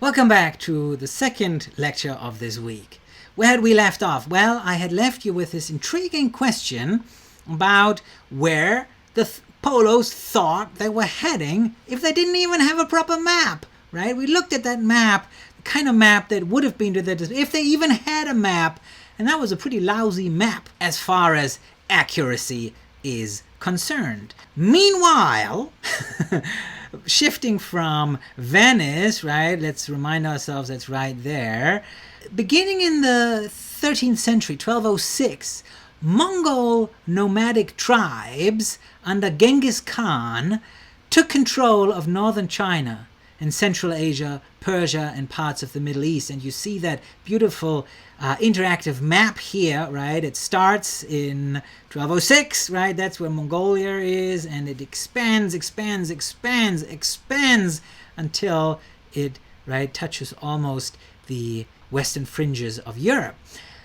Welcome back to the second lecture of this week. Where had we left off? Well, I had left you with this intriguing question about where the Polos thought they were heading if they didn't even have a proper map, right? We looked at that map, the kind of map that would have been to the if they even had a map, and that was a pretty lousy map as far as accuracy is concerned. Meanwhile, shifting from Venice, right, let's remind ourselves that's right there, beginning in the 13th century, 1206, Mongol nomadic tribes under Genghis Khan took control of northern China and Central Asia, Persia, and parts of the Middle East. And you see that beautiful interactive map here, right? It starts in 1206, right? That's where Mongolia is, and it expands until it, right, touches almost the western fringes of Europe.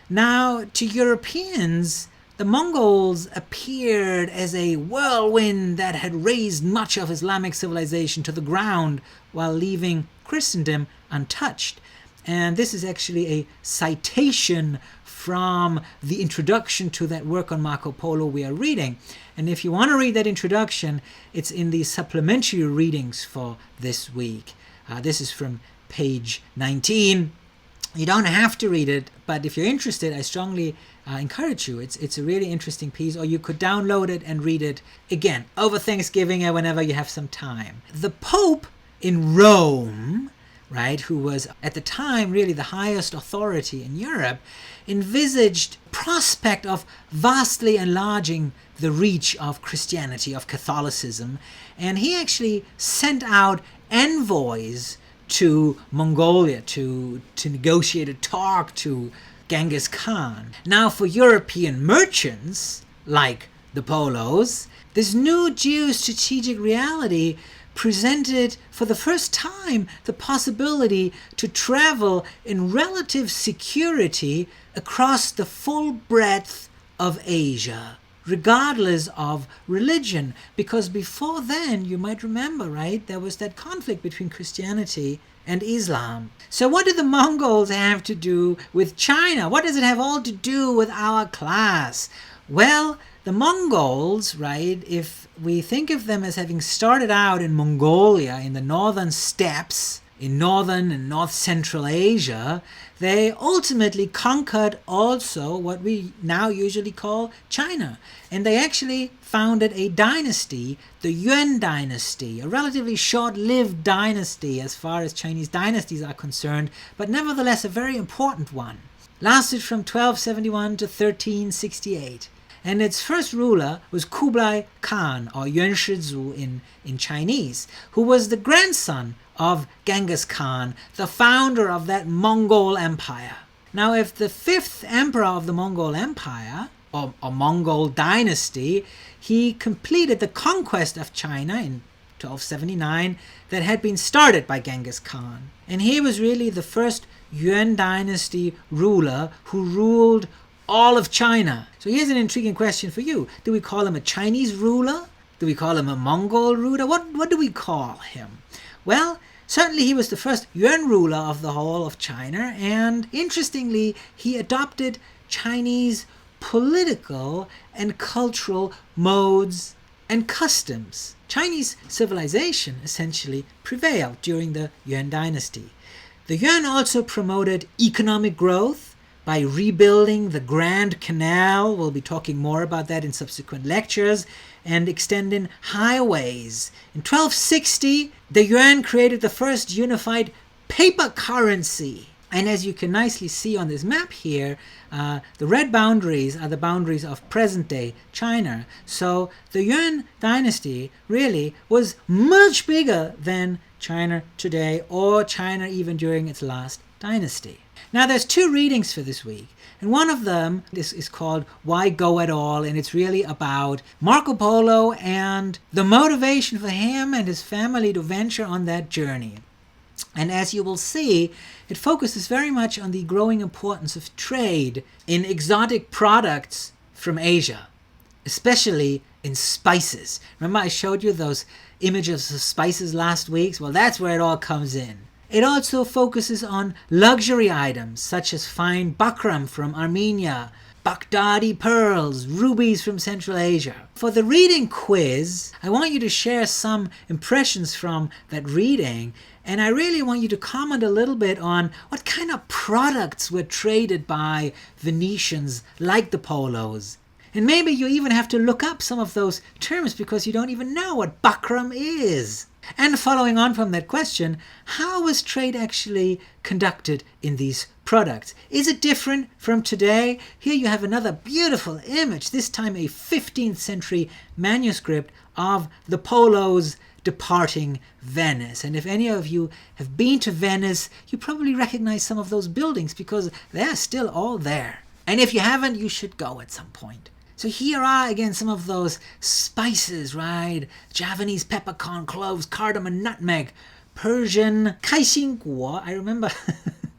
Now, to Europeans, the Mongols appeared as a whirlwind that had razed much of Islamic civilization to the ground while leaving Christendom untouched. And this is actually a citation from the introduction to that work on Marco Polo we are reading. And if you want to read that introduction, it's in the supplementary readings for this week. This is from page 19. You don't have to read it, but if you're interested, I strongly encourage you. It's a really interesting piece, or you could download it and read it again over Thanksgiving or whenever you have some time. The Pope in Rome, right, who was at the time really the highest authority in Europe, envisaged prospect of vastly enlarging the reach of Christianity, of Catholicism, and he actually sent out envoys to Mongolia to negotiate a talk to Genghis Khan. Now, for European merchants like the Polos, this new geostrategic reality presented for the first time the possibility to travel in relative security across the full breadth of Asia, regardless of religion. Because before then, you might remember, right, there was that conflict between Christianity and Islam. So what do the Mongols have to do with China? What does it have all to do with our class? Well, the Mongols, right, if we think of them as having started out in Mongolia, in the northern steppes, in northern and north central Asia, they ultimately conquered also what we now usually call China. And they actually founded a dynasty, the Yuan dynasty, a relatively short-lived dynasty as far as Chinese dynasties are concerned, but nevertheless a very important one. Lasted from 1271 to 1368. And its first ruler was Kublai Khan, or Yuan Shizu in Chinese, who was the grandson of Genghis Khan, the founder of that Mongol Empire. Now, if the fifth emperor of the Mongol Empire, or Mongol dynasty, he completed the conquest of China in 1279 that had been started by Genghis Khan. And he was really the first Yuan dynasty ruler who ruled all of China. So here's an intriguing question for you. Do we call him a Chinese ruler? Do we call him a Mongol ruler? What do we call him? Well, certainly he was the first Yuan ruler of the whole of China, and interestingly, he adopted Chinese political and cultural modes and customs. Chinese civilization essentially prevailed during the Yuan dynasty. The Yuan also promoted economic growth by rebuilding the Grand Canal. We'll be talking more about that in subsequent lectures, and extending highways. In 1260, the Yuan created the first unified paper currency. And as you can nicely see on this map here, the red boundaries are the boundaries of present-day China. So the Yuan dynasty really was much bigger than China today, or China even during its last dynasty. Now, there's two readings for this week, and one of them is called Why Go at All, and it's really about Marco Polo and the motivation for him and his family to venture on that journey. And as you will see, it focuses very much on the growing importance of trade in exotic products from Asia, especially in spices. Remember I showed you those images of spices last week? Well, that's where it all comes in. It also focuses on luxury items such as fine bakram from Armenia, Baghdadi pearls, rubies from Central Asia. For the reading quiz, I want you to share some impressions from that reading, and I really want you to comment a little bit on what kind of products were traded by Venetians like the Polos. And maybe you even have to look up some of those terms because you don't even know what bakram is. And following on from that question, how was trade actually conducted in these products? Is it different from today? Here you have another beautiful image, this time a 15th century manuscript of the Polos departing Venice. And if any of you have been to Venice, you probably recognize some of those buildings because they're still all there. And if you haven't, you should go at some point. So here are again some of those spices, right? Javanese peppercorn, cloves, cardamom, nutmeg, Persian 开心果. I remember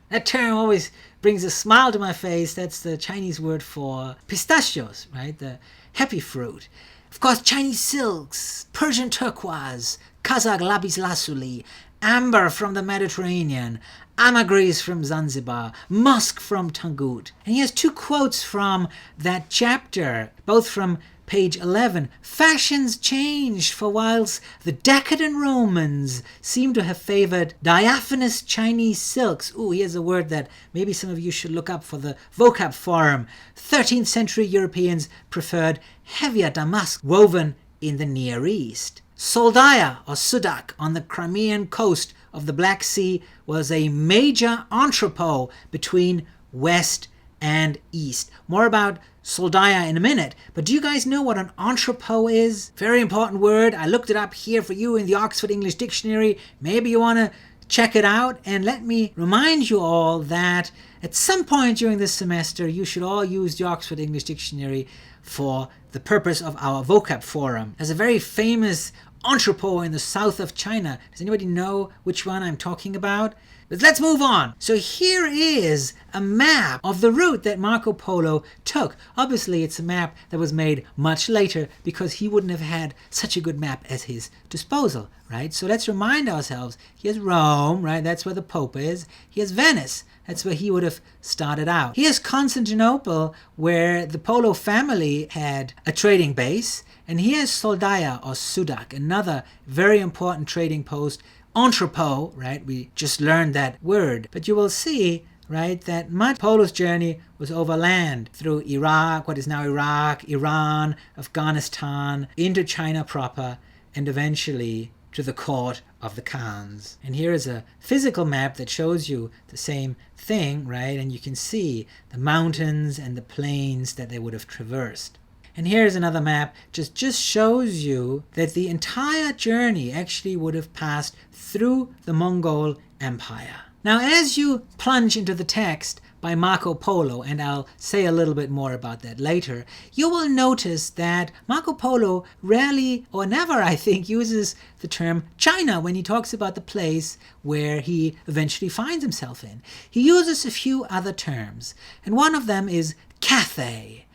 that term always brings a smile to my face. That's the Chinese word for pistachios, right? The happy fruit. Of course, Chinese silks, Persian turquoise, Kazakh lapis lazuli, amber from the Mediterranean, ambergris from Zanzibar, musk from Tangut. And he has two quotes from that chapter, both from page 11. Fashions changed, for whilst the decadent Romans seem to have favored diaphanous Chinese silks. Ooh, here's a word that maybe some of you should look up for the vocab forum. 13th century Europeans preferred heavier damask woven in the Near East. Soldaya or Sudak on the Crimean coast of the Black Sea was a major entrepot between West and East. More about Soldaya in a minute, but do you guys know what an entrepot is? Very important word. I looked it up here for you in the Oxford English Dictionary. Maybe you want to check it out, and let me remind you all that at some point during this semester you should all use the Oxford English Dictionary for the purpose of our vocab forum. There's a very famous entrepot in the south of China. Does anybody know which one I'm talking about? But let's move on. So here is a map of the route that Marco Polo took. Obviously, it's a map that was made much later because he wouldn't have had such a good map at his disposal, right? So let's remind ourselves, here's Rome, right? That's where the Pope is. Here's Venice. That's where he would have started out. Here's Constantinople, where the Polo family had a trading base. And here's Soldaya or Sudak, another very important trading post. Entrepot, right? We just learned that word. But you will see, right, that much Polo's journey was overland through Iraq, what is now Iraq, Iran, Afghanistan, into China proper, and eventually to the court of the Khans. And here is a physical map that shows you the same thing, right? And you can see the mountains and the plains that they would have traversed. And here's another map, just shows you that the entire journey actually would have passed through the Mongol Empire. Now, as you plunge into the text by Marco Polo, and I'll say a little bit more about that later, you will notice that Marco Polo rarely or never, I think, uses the term China when he talks about the place where he eventually finds himself in. He uses a few other terms, and one of them is Cathay.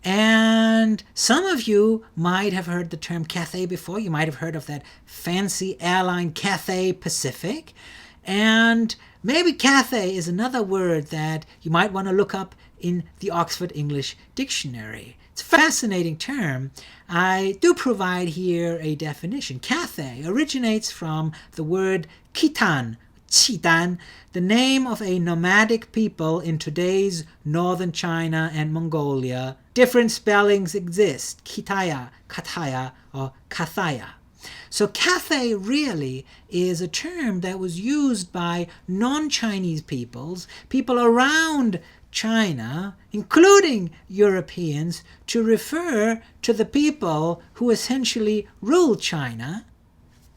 And some of you might have heard the term Cathay before. You might have heard of that fancy airline Cathay Pacific. And maybe Cathay is another word that you might want to look up in the Oxford English Dictionary. It's a fascinating term. I do provide here a definition. Cathay originates from the word Khitan, Qidan, the name of a nomadic people in today's northern China and Mongolia. Different spellings exist, Kitaya, Kataya, or Kathaya. So Cathay really is a term that was used by non-Chinese peoples, people around China, including Europeans, to refer to the people who essentially ruled China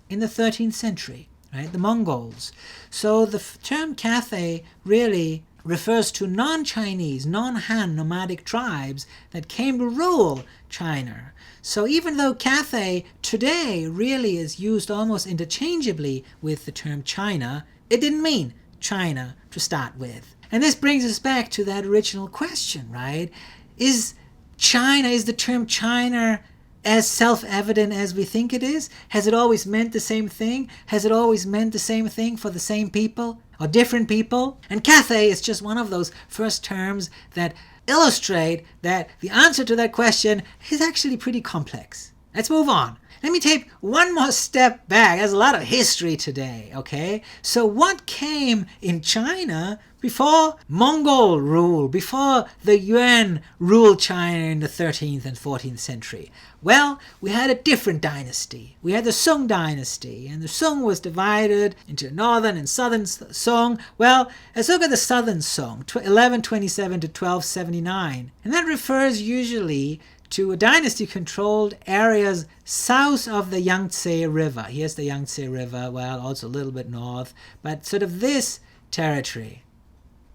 in the 13th century, right? The Mongols. So the term Cathay really refers to non-Chinese, non-Han nomadic tribes that came to rule China. So even though Cathay today really is used almost interchangeably with the term China, it didn't mean China to start with. And this brings us back to that original question, right? Is the term China as self-evident as we think it is? Has it always meant the same thing? Has it always meant the same thing for the same people or different people? And Cathay is just one of those first terms that illustrate that the answer to that question is actually pretty complex. Let's move on. Let me take one more step back. There's a lot of history today, okay? So what came in China before Mongol rule, before the Yuan ruled China in the 13th and 14th century? Well, we had a different dynasty. We had the Sung dynasty, and the Sung was divided into northern and southern Sung. Well, let's look at the southern Sung, 1127 to 1279. And that refers usually to a dynasty controlled areas south of the Yangtze River. Here's the Yangtze River, well, also a little bit north, but sort of this territory.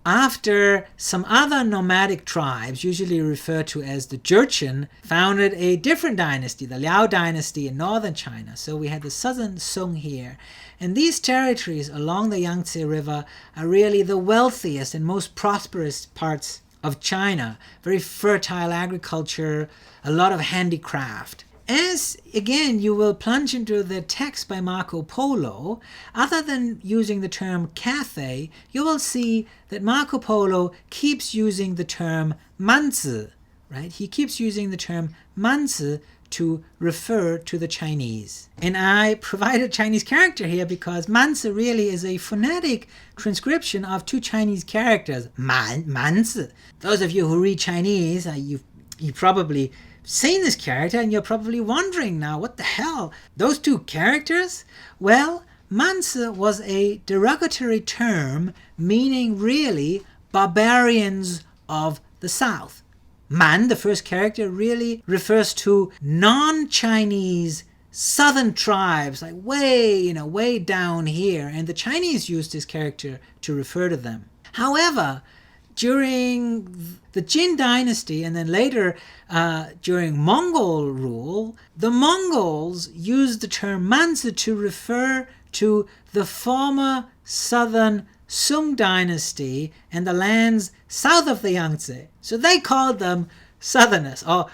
After some other nomadic tribes, usually referred to as the Jurchen, founded a different dynasty, the Liao dynasty in northern China. So we had the southern Sung here. And these territories along the Yangtze River are really the wealthiest and most prosperous parts of China. Very fertile agriculture, a lot of handicraft. As, again, you will plunge into the text by Marco Polo, other than using the term Cathay, you will see that Marco Polo keeps using the term Manzi, right? He keeps using the term Manzi to refer to the Chinese. And I provide a Chinese character here because Manzi really is a phonetic transcription of two Chinese characters, Manzi. Those of you who read Chinese, you probably seen this character and you're probably wondering now, what the hell? Those two characters? Well, Manzi was a derogatory term meaning really barbarians of the south. Man, the first character, really refers to non-Chinese southern tribes, like way down here. And the Chinese used this character to refer to them. However, during the Jin dynasty and then later during Mongol rule, the Mongols used the term Manzi to refer to the former southern Sung dynasty and the lands south of the Yangtze. So they called them southerners or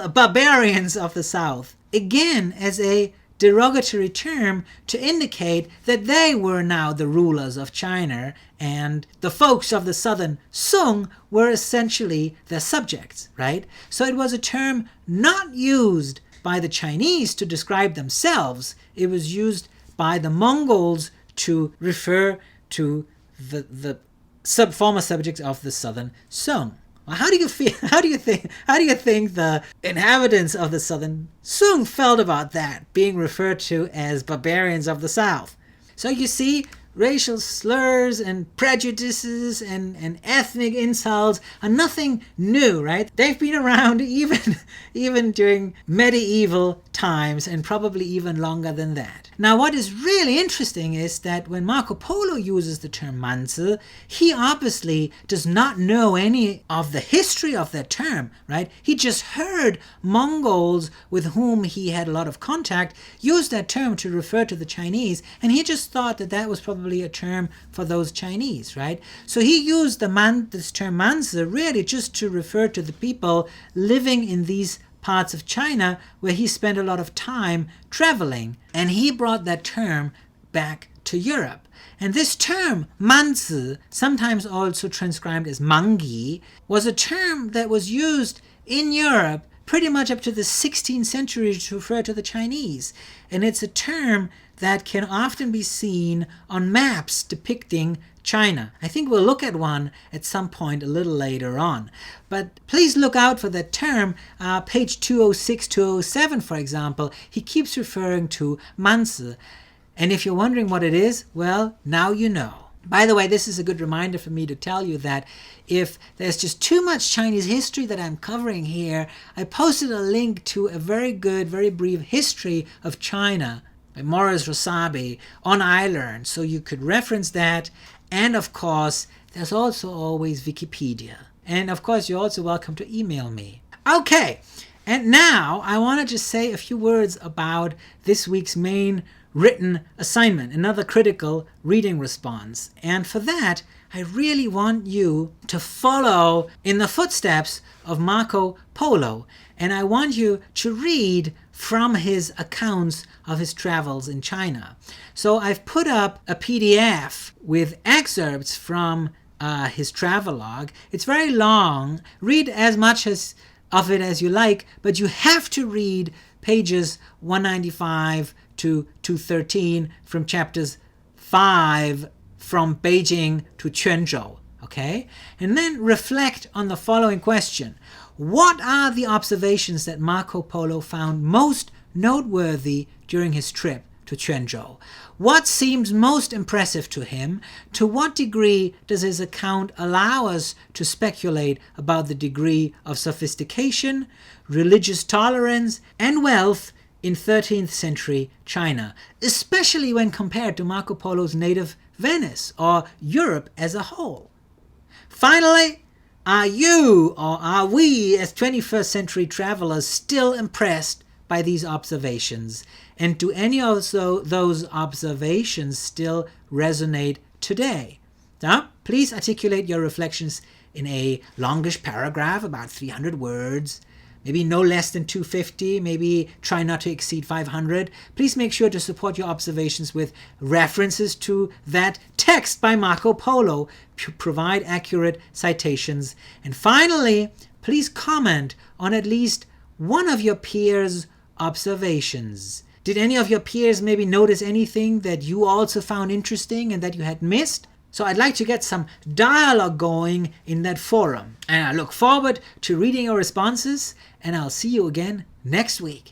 barbarians of the south, again as a derogatory term to indicate that they were now the rulers of China and the folks of the southern Sung were essentially their subjects, right? So it was a term not used by the Chinese to describe themselves. It was used by the Mongols to refer to the former subjects of the southern Sung. Well, how do you feel? How do you think the inhabitants of the southern Sung felt about that, being referred to as barbarians of the south? So you see, racial slurs and prejudices and ethnic insults are nothing new, right? They've been around even during medieval times and probably even longer than that. Now, what is really interesting is that when Marco Polo uses the term Manzi, he obviously does not know any of the history of that term, right? He just heard Mongols with whom he had a lot of contact use that term to refer to the Chinese, and he just thought that that was probably a term for those Chinese, right? So he used this term Manzi really just to refer to the people living in these parts of China where he spent a lot of time traveling, and he brought that term back to Europe. And this term, Manzi, sometimes also transcribed as Mangi, was a term that was used in Europe pretty much up to the 16th century to refer to the Chinese. And it's a term that can often be seen on maps depicting China. I think we'll look at one at some point a little later on. But please look out for that term. Page 206, 207, for example, he keeps referring to Manzi. And if you're wondering what it is, well, now you know. By the way, this is a good reminder for me to tell you that if there's just too much Chinese history that I'm covering here, I posted a link to a very good, very brief history of China by Morris Rosabi on iLearn, so you could reference that. And of course, there's also always Wikipedia. And of course, you're also welcome to email me. Okay, and now I want to just say a few words about this week's main written assignment, another critical reading response. And for that, I really want you to follow in the footsteps of Marco Polo. And I want you to read from his accounts of his travels in China. So I've put up a PDF with excerpts from his travelogue. It's very long. Read as much of it as you like, but you have to read pages 195 to 213 from chapters 5 from Beijing to Quanzhou. Okay? And then reflect on the following question. What are the observations that Marco Polo found most noteworthy during his trip to Quanzhou? What seems most impressive to him? To what degree does his account allow us to speculate about the degree of sophistication, religious tolerance, and wealth in 13th century China, especially when compared to Marco Polo's native Venice or Europe as a whole? Finally, are you or are we as 21st century travelers still impressed by these observations? And do any of those observations still resonate today? Now, please articulate your reflections in a longish paragraph, about 300 words, maybe no less than 250, maybe try not to exceed 500. Please make sure to support your observations with references to that text by Marco Polo. Provide accurate citations. And finally, please comment on at least one of your peers' observations. Did any of your peers maybe notice anything that you also found interesting and that you had missed? So I'd like to get some dialogue going in that forum. And I look forward to reading your responses, and I'll see you again next week.